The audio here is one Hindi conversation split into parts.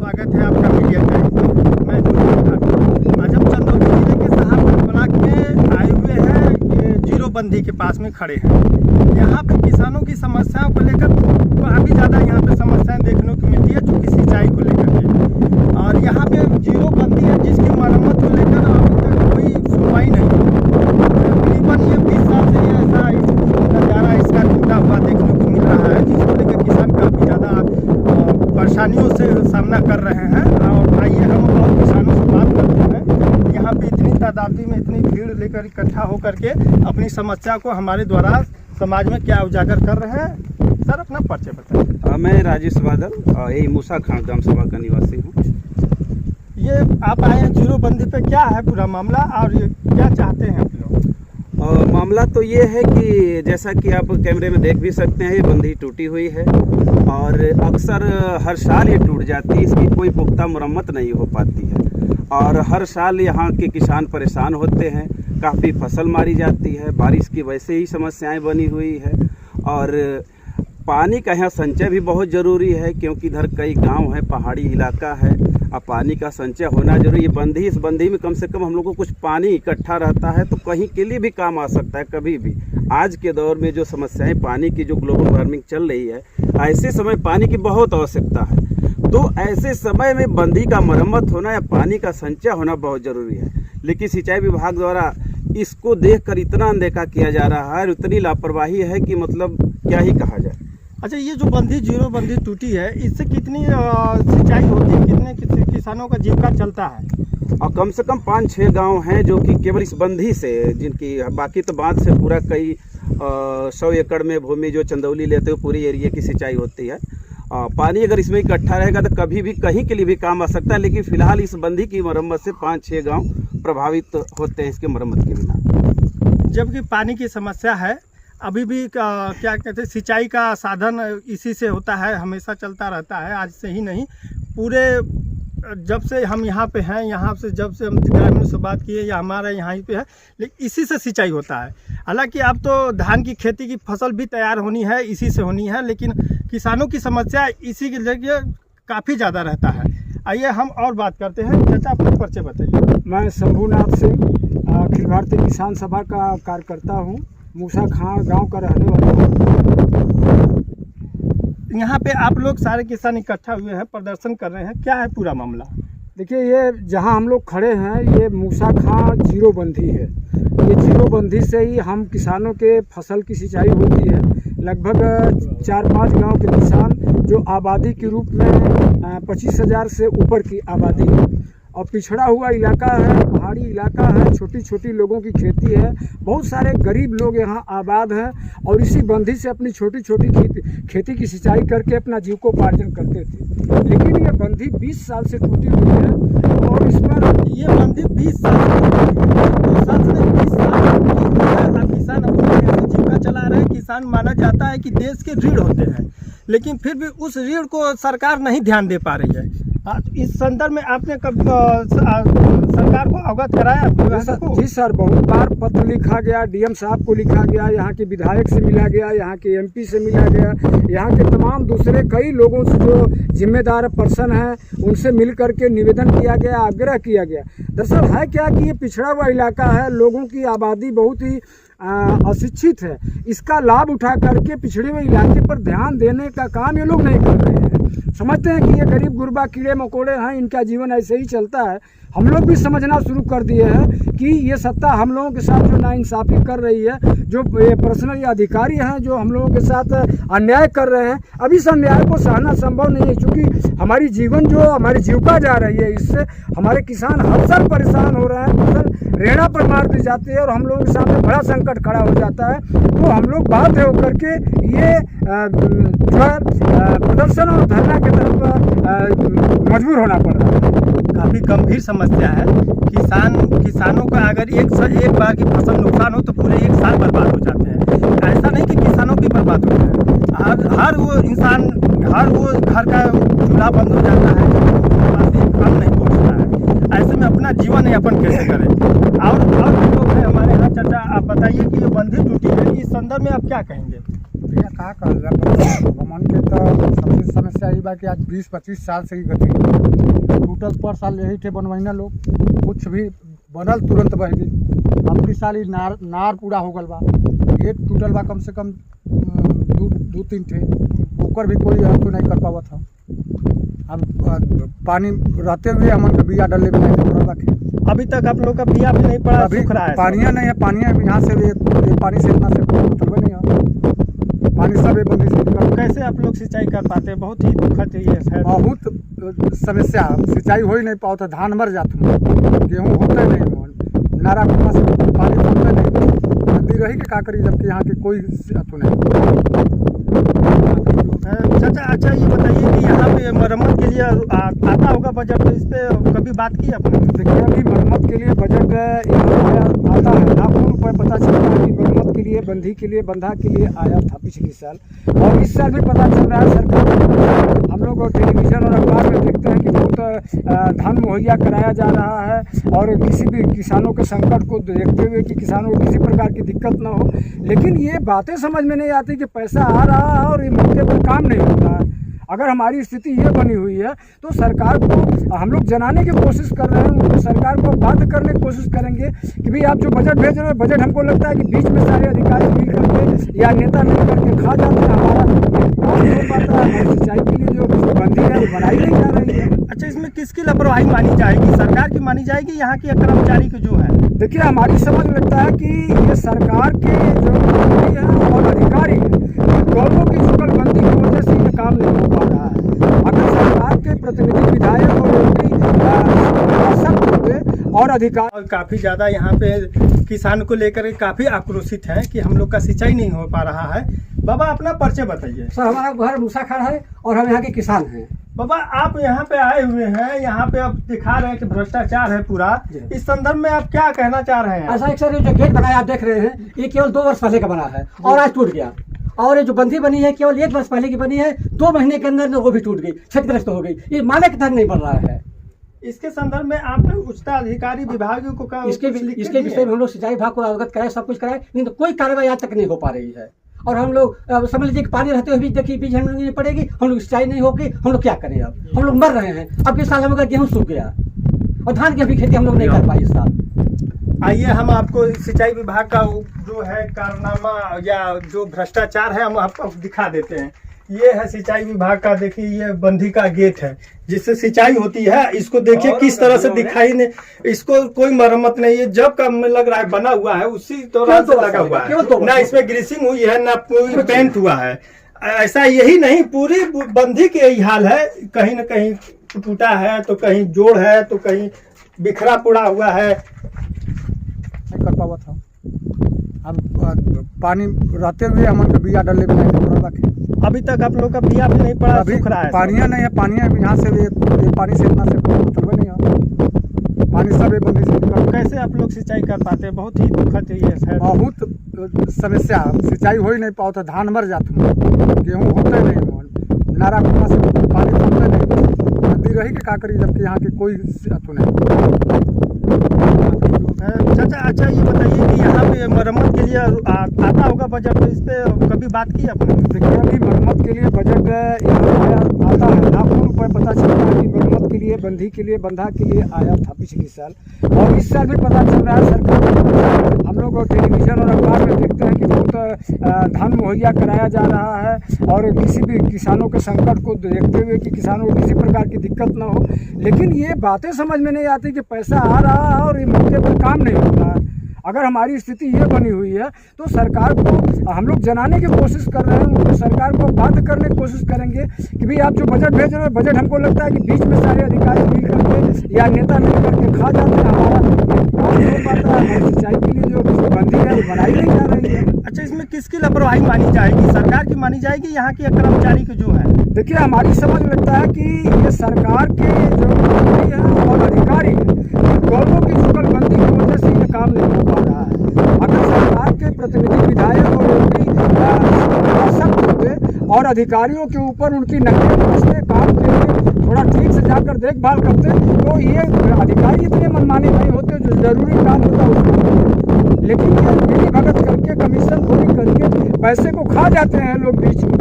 स्वागत है आपका मीडिया टाइम। मैं आज हम चंदौली जिले के साहबगंज ब्लॉक में आए हुए हैं। ये जीरो बंदी के पास में खड़े हैं। यहाँ पे किसानों की समस्याओं को लेकर काफ़ी ज़्यादा यहाँ पे समस्याएं देखने को मिलती है, जो कि सिंचाई को लेकर के। और यहाँ पे जीरो बंदी है जिसकी मरम्मत को लेकर अभी तक कोई सुनवाई नहीं है। तकरीबन ये 20 साल से ऐसा नज़ारा इसका टूटा हुआ देखने को मिल रहा है, जिसको लेकर किसान काफ़ी ज़्यादा परेशानियों से सामना कर रहे हैं। और आइए हम और किसानों से बात करते हैं। यहाँ पे इतनी तादादी में इतनी भीड़ लेकर इकट्ठा होकर के अपनी समस्या को हमारे द्वारा समाज में क्या उजागर कर रहे हैं। सर अपना परिचय बताइए। मैं राजेश बादल, यही मूसा खान ग्राम सभा का निवासी हूँ। ये आप आए हैं जीरो बंदी पे, क्या है पूरा मामला और ये क्या चाहते हैं आप लोग? मामला तो ये है कि जैसा कि आप कैमरे में देख भी सकते हैं, ये बंदी टूटी हुई है और अक्सर हर साल ये टूट जाती है। इसकी कोई पुख्ता मरम्मत नहीं हो पाती है और हर साल यहाँ के किसान परेशान होते हैं। काफ़ी फसल मारी जाती है, बारिश की वैसे ही समस्याएं बनी हुई है और पानी का यहाँ संचय भी बहुत ज़रूरी है, क्योंकि इधर कई गांव हैं, पहाड़ी इलाका है और पानी का संचय होना जरूरी है। इस बंदी में कम से कम हम लोग को कुछ पानी इकट्ठा रहता है तो कहीं के लिए भी काम आ सकता है कभी भी। आज के दौर में जो समस्याएं पानी की, जो ग्लोबल वार्मिंग चल रही है, ऐसे समय पानी की बहुत आवश्यकता है। तो ऐसे समय में बंदी का मरम्मत होना या पानी का संचय होना बहुत ज़रूरी है। लेकिन सिंचाई विभाग द्वारा इसको देखकर इतना अनदेखा किया जा रहा है, इतनी लापरवाही है कि मतलब क्या ही कहा जाए। अच्छा, ये जो बंदी जीरो बंदी टूटी है, इससे कितनी सिंचाई होती है, कितने किसानों का जीविका चलता है? और कम से कम 5-6 गांव हैं जो कि केवल इस बंदी से, जिनकी बाकी तो बांध से पूरा कई 100 एकड़ में भूमि जो चंदौली लेते हो पूरी एरिया की सिंचाई होती है। पानी अगर इसमें इकट्ठा रहेगा तो कभी भी कहीं के लिए भी काम आ सकता है। लेकिन फिलहाल इस बंदी की मरम्मत से 5-6 गाँव प्रभावित होते हैं इसके मरम्मत के बिना। जबकि पानी की समस्या है, अभी भी क्या कहते हैं, सिंचाई का साधन इसी से होता है, हमेशा चलता रहता है। आज से ही नहीं, पूरे जब से हम यहाँ पे हैं, यहाँ से जब से हम ग्रामीणों से बात किए या हमारा यहाँ पे है, लेकिन इसी से सिंचाई होता है। हालांकि अब तो धान की खेती की फसल भी तैयार होनी है, इसी से होनी है, लेकिन किसानों की समस्या इसी के लिए काफ़ी ज़्यादा रहता है। आइए हम और बात करते हैं। चाचा अपना परिचय बताइए। मैं शंभूनाथ सिंह, अखिल भारतीय किसान सभा का कार्यकर्ता हूँ, मूसा खान गांव का रहने वाला हूँ। यहाँ पे आप लोग सारे किसान इकट्ठा हुए हैं, प्रदर्शन कर रहे हैं, क्या है पूरा मामला? देखिए, ये जहाँ हम लोग खड़े हैं ये मूसा खान जीरो बंदी है। ये जीरो बंदी से ही हम किसानों के फसल की सिंचाई होती है। लगभग 4-5 गांव के किसान जो आबादी के रूप में 25,000 से ऊपर की आबादी है और पिछड़ा हुआ इलाका है, पहाड़ी इलाका है, छोटी छोटी लोगों की खेती है, बहुत सारे गरीब लोग यहाँ आबाद हैं और इसी बंदी से अपनी छोटी छोटी खेती की सिंचाई करके अपना जीविकोपार्जन करते थे। लेकिन ये बंदी 20 साल से टूटी हुई है और इस पर ये बंदी 20 साल से किसान अपनी जीविका चला रहे हैं। किसान माना जाता है कि देश के रीढ़ होते हैं, लेकिन फिर भी उस रीढ़ को सरकार नहीं ध्यान दे पा रही है। इस संदर्भ में आपने कभी सरकार को अवगत कराया? जी सर, बहुत बार पत्र लिखा गया, डीएम साहब को लिखा गया, यहाँ के विधायक से मिला गया, यहाँ के एमपी से मिला गया, यहाँ के तमाम दूसरे कई लोगों से जो जिम्मेदार पर्सन हैं उनसे मिल करके निवेदन किया गया, आग्रह किया गया। दरअसल है क्या कि ये पिछड़ा हुआ इलाका है, लोगों की आबादी बहुत ही अशिक्षित है। इसका लाभ उठा करके पिछड़े हुए इलाके पर ध्यान देने का काम ये लोग नहीं कर रहे हैं। समझते हैं कि ये गरीब गुरबा कीड़े मकोड़े हैं, इनका जीवन ऐसे ही चलता है। हम लोग भी समझना शुरू कर दिए हैं कि ये सत्ता हम लोगों के साथ जो नाइंसाफ़ी कर रही है, जो ये पर्सनल अधिकारी हैं जो हम लोगों के साथ अन्याय कर रहे हैं, अभी इस अन्याय को सहना संभव नहीं है। क्योंकि हमारी जीवन जो हमारी जीविका जा रही है, इससे हमारे किसान हर साल परेशान हो रहे हैं, फसल रेड़ा पर मार दी जाती है और हम लोगों के सामने बड़ा संकट खड़ा हो जाता है। तो हम लोग बाध्य होकर के ये जो है प्रदर्शन और धरना की तरफ मजबूर होना पड़ रहा है। काफ़ी गंभीर समस्या है। किसानों का अगर एक बार की फसल नुकसान हो तो पूरे एक साल बर्बाद हो जाते हैं। ऐसा नहीं कि किसानों की बर्बाद होते हैं, हर वो इंसान, हर वो घर का चूल्हा बंद हो जाता है, काम नहीं पहुँचता है। ऐसे में अपना जीवन यापन कैसे करें? और लोग हैं हमारे यहाँ। चाचा आप बताइए कि ये बंदी टूटी है, इस संदर्भ में आप क्या कहेंगे? भैया कहा कर मन के तो सबसे समस्या चाहिए बा कि आज 20-25 साल से ही गति टूटल पर साल यही थे बनवाइना लोग, कुछ भी बनल तुरंत बह गई। अगली साल ही नार पूरा हो गल बा, ये टूटल बा कम से कम 2-3 थे, ओकर भी कोई तो नहीं कर पावत था। अब पानी रहते हुए हमन के बिया डले भी नहीं पड़ा बाकी अभी तक आप लोग का बिया भी नहीं पड़ा, अभी सूख रहा है। पानिया नहीं है, पानिया यहाँ से ये पानी से इतना से मतलब नहीं है, पानी सब ये बंदी से निकल। कैसे आप लोग सिंचाई कर पाते हैं? बहुत ही दुखद ये है। बहुत समस्या, सिंचाई हो ही नहीं पाओ तो धान मर जाते हैं, गेहूँ होते नहीं, नारा कुआं से पानी पड़ते नहीं, नदी रही के का करी जबकि यहाँ की कोई अथु नहीं। चाचा अच्छा ये बताइए कि यहाँ पे मरम्मत के लिए आता होगा बजट, तो इस पे कभी बात की आपने? देखिए अभी मरम्मत के लिए बजट आता है, लाखों रुपए पता चलता है कि मरम्मत के लिए, बंधी के लिए, बंधा के लिए आया था पिछले साल, और इस साल भी पता चल रहा है। सरकार हम लोग टेलीविज़न और अखबार में देखते हैं कि बहुत धन मुहैया कराया जा रहा है, और किसी भी किसानों के संकट को देखते हुए कि किसानों को किसी प्रकार की दिक्कत ना हो, लेकिन ये बातें समझ में नहीं आती कि पैसा आ रहा है और ये मौके पर काम नहीं होता है। अगर हमारी स्थिति ये बनी हुई है तो सरकार को हम लोग जनाने की कोशिश कर रहे हैं, उनको सरकार को बाध्य करने की कोशिश करेंगे कि भाई आप जो बजट भेज रहे हो, बजट हमको लगता है कि बीच में सारे अधिकारी मिल करके या नेता मिल करके खा जाते हैं, हमारा काम हो पाता है। हमारी सिंचाई के लिए जो बंदी है वो बनाई नहीं जा रही है। अच्छा, इसमें किसकी लापरवाही मानी जाएगी? सरकार की मानी जाएगी, यहाँ के कर्मचारी की जो है? देखिए हमारी समझ लगता है कि ये सरकार के जो मंत्री हैं और अधिकारी हैं, दोनों की जुगलबंदी की वजह से ये काम नहीं हो पा रहा है। अगर सरकार के प्रतिनिधि, विधायक और एमपी सख्त होते और अधिकारी काफ़ी ज़्यादा यहाँ पे किसान को लेकर काफ़ी आक्रोशित हैं कि हम लोग का सिंचाई नहीं हो पा रहा है। बाबा अपना परिचय बताइए। सर हमारा घर मूसाखार है और हम यहाँ के किसान हैं। बाबा आप यहाँ पे आए हुए हैं, यहाँ पे आप दिखा रहे हैं कि भ्रष्टाचार है पूरा, इस संदर्भ में आप क्या कहना चाह रहे हैं? ऐसा एक सर, ये जो गेट बनाया आप देख रहे हैं, ये केवल 2 वर्ष पहले का बना है और आज टूट गया, और ये जो बंदी बनी है केवल 1 वर्ष पहले की बनी है, 2 महीने के अंदर वो भी टूट गई, क्षतिग्रस्त हो गई। ये मानक धन नहीं बन रहा है। इसके संदर्भ में आपने उच्च अधिकारी विभाग को कहा, इसके विषय में हम लोग सिंचाई विभाग को अवगत कराए, सब कुछ कराए, लेकिन कोई कार्रवाई आज तक नहीं हो पा रही है। और हम लोग समझ लीजिए कि पानी रहते हुए भी देखिए बीज हम लोग नहीं पड़ेगी, हम लोग सिंचाई नहीं होगी, हम लोग क्या करें? अब हम लोग मर रहे हैं। अब इस साल हम लोग का गेहूँ सूख गया और धान की अभी खेती हम लोग नहीं कर पाए इस साल। आइए हम आपको सिंचाई विभाग का जो है कारनामा या जो भ्रष्टाचार है हम आपको दिखा देते हैं। ये है सिंचाई विभाग का, देखिए ये बंधी का गेट है जिससे सिंचाई होती है। इसको देखिए किस तरह से दिखाई नहीं, इसको कोई मरम्मत नहीं है, जब का लग रहा है बना हुआ है उसी दौरान से लगा हुआ है, ना इसमें ग्रीसिंग हुई है ना कोई पेंट हुआ है। ऐसा यही नहीं, पूरी बंधी के यही हाल है, कहीं ना कहीं टूटा है तो कहीं जोड़ है तो कहीं बिखरा पुड़ा हुआ है। कर पावा था, अब पानी रहते हुए हमन के बिया डले भी नहीं पड़ा बाकी अभी तक आप लोग का बिया भी नहीं पड़ा, अभी सूख रहा है। पानिया नहीं है, पानिया यहाँ से ये पानी से इतना से मतलब नहीं है, पानी सब ये बंदी से निकल। कैसे आप लोग सिंचाई कर पाते हैं? बहुत ही दुखद ये है। बहुत समस्या, सिंचाई हो ही नहीं पाओ तो धान मर जाते हैं, गेहूँ होते नहीं, नारा कुआं से पानी पड़ते नहीं, नदी रही के का करी जबकि यहाँ की कोई अथु नहीं। चाचा अच्छा ये बताइए कि यहाँ पे मरम्मत के लिए आता होगा बजट, तो इस पे कभी बात की आपने? देखिए अभी मरम्मत के लिए बजट आता है, लाखों रुपए पता चलता है कि मरम्मत के लिए, बंधी के लिए, बंधा के लिए आया था पिछले साल, और इस साल भी पता चल रहा है। सरकार हम लोग टेलीविज़न और अखबार में देखते हैं कि बहुत धन मुहैया कराया जा रहा है, और किसी भी किसानों के संकट को देखते हुए कि किसानों को किसी प्रकार की दिक्कत ना हो, लेकिन ये बातें समझ में नहीं आती कि पैसा आ रहा है और ये मौके पर काम नहीं होता है। अगर हमारी स्थिति ये बनी हुई है तो सरकार को हम लोग जनाने की कोशिश कर रहे हैं, उनको सरकार को बाध्य करने की कोशिश करेंगे कि भाई आप जो बजट भेज रहे हो, बजट हमको लगता है कि बीच में सारे अधिकारी मिल करके या नेता मिल करके खा जाते हैं, हमारा काम हो पाता है। हमारी सिंचाई के लिए जो बंदी है वो बनाई नहीं जा रही है। अच्छा, इसमें किसकी लापरवाही मानी जाएगी? सरकार की मानी जाएगी, यहाँ के कर्मचारी की जो है? देखिए हमारी समझ लगता है कि ये सरकार के जो मंत्री हैं और अधिकारी हैं, दोनों की जुगलबंदी की वजह से ये काम नहीं हो पा रहा है। अगर सरकार के प्रतिनिधि, विधायक और एमपी सख्त होते और अधिकारियों के ऊपर उनकी नकेल कसते, काम के लिए थोड़ा ठीक से जाकर देखभाल करते, तो ये अधिकारी इतने मनमाने नहीं होते, जो जरूरी काम होता उसको, लेकिन ये मिली भगत करके, कमीशन खोरी करके पैसे को खा जाते हैं लोग बीच में।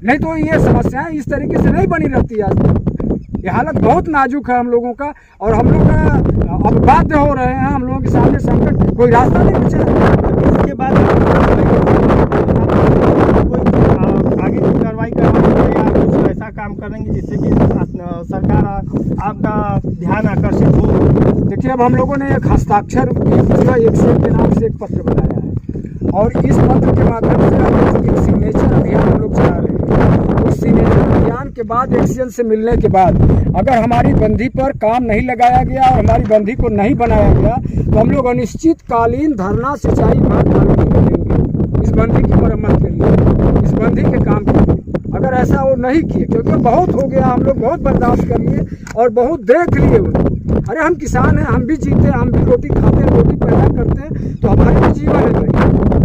नहीं तो ये समस्याएं इस तरीके से नहीं बनी रहती आज। ये हालत बहुत नाजुक है हम लोगों का, और हम लोग अब बाध्य हो रहे हैं, हम लोगों के सामने संकट, कोई रास्ता नहीं बचा। इसके बाद कोई आगे की कार्रवाई करवाएंगे या कुछ ऐसा काम करेंगे जिससे कि सरकार आपका ध्यान आकर्षित हो? देखिए, अब हम लोगों ने एक हस्ताक्षर एक्शन के नाम से एक पत्र बनाया है, और इस पत्र के माध्यम से हम एक सिग्नेचर अभियान हम लोग चला रहे हैं। उस सिग्नेचर अभियान के बाद एक्सीडेंट से मिलने के बाद अगर हमारी बंधी पर काम नहीं लगाया गया और हमारी बंधी को नहीं बनाया गया तो हम लोग अनिश्चितकालीन धरना सिंचाई विभाग में देंगे इस बंधी की मरम्मत के लिए, इस बंधी के काम के लिए। अगर ऐसा वो नहीं किए, क्योंकि बहुत हो गया, हम लोग बहुत बर्दाश्त कर लिए और बहुत देख लिए उनको। अरे हम किसान हैं, हम भी जीते हैं, हम भी रोटी खाते हैं, रोटी पैदा करते हैं, तो हमारे भी जीवन है भाई।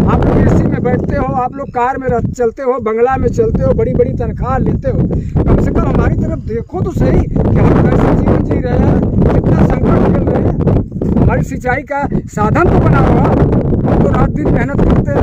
आप लोग एसी में बैठते हो, आप लोग कार में चलते हो, बंगला में चलते हो, बड़ी बड़ी तनख्वाह लेते हो, कम से कम हमारी तरफ देखो तो सही कि हम कैसे जीवन जी रहे हैं, कितना संकट झेल रहे हैं। हमारी सिंचाई का साधन तो बना हुआ, हम तो रात दिन मेहनत करते हैं,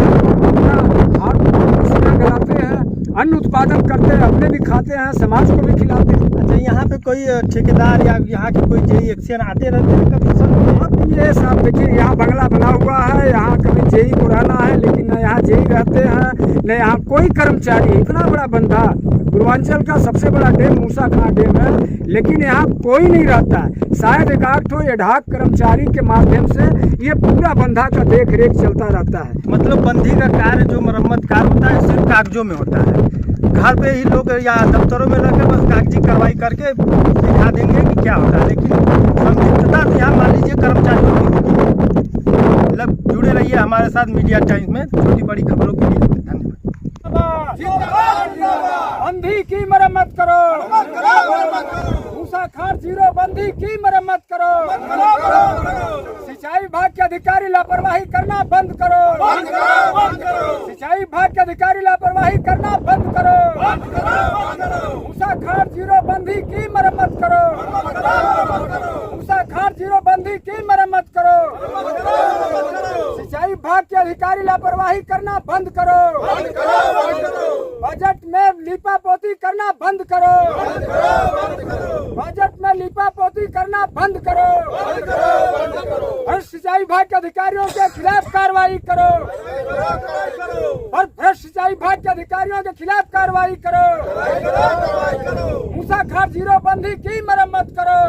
अपना हाथ पसीना गलाते हैं, अन्न उत्पादन करते हैं, अपने भी खाते हैं, समाज को भी खिलाते हैं। अच्छा, यहाँ पे कोई ठेकेदार या यहाँ के कोई जेई एक्शन आते रहते हैं कभी सर? अब ये सब देखिए, यहाँ बंगला बना हुआ है, यहाँ कभी जेई पुराना है, लेकिन न यहाँ जेई रहते हैं, न यहाँ कोई कर्मचारी। इतना बड़ा बंधा, पूर्वांचल का सबसे बड़ा डैम मूसा खां डैम है, लेकिन यहाँ कोई नहीं रहता है। शायद एक आध ठो एडाक कर्मचारी के माध्यम से ये पूरा बंधा का देख रेख चलता रहता है। मतलब बंधी का कार्य जो मरम्मत कार्य होता है सिर्फ कागजों में होता है, घर पे ही लोग या दफ्तरों में रह के बस कागजी कार्रवाई करके दिखा देंगे कि क्या होता है, लेकिन संदिग्धता यहाँ मान लीजिए कर्मचारियों की होगी। मतलब जुड़े रहिए हमारे साथ मीडिया टाइम्स में छोटी बड़ी खबरों के लिए। धन्यवाद। बंधी की मरम्मत करो, मूसा खां जीरो बंधी की मरम्मत करो, सिंचाई विभाग के अधिकारी लापरवाही करना बंद करो, सिंचाई विभाग के अधिकारी लापरवाही करना बंद करो, मूसा खां जीरो बंधी की मरम्मत करो, मूसा खां जीरो बंधी की मरम्मत करो, सिंचाई विभाग के अधिकारी लापरवाही करना बंद करो, बजट में लीपापोती करना बंद करो, बजट में लीपापोती करना बंद करो, भ्रष्ट सिंचाई विभाग के अधिकारियों के खिलाफ कार्रवाई करो, और भ्रष्ट सिंचाई विभाग के अधिकारियों के खिलाफ कार्रवाई करो, मूसा खां जीरो बंधी की मरम्मत करो।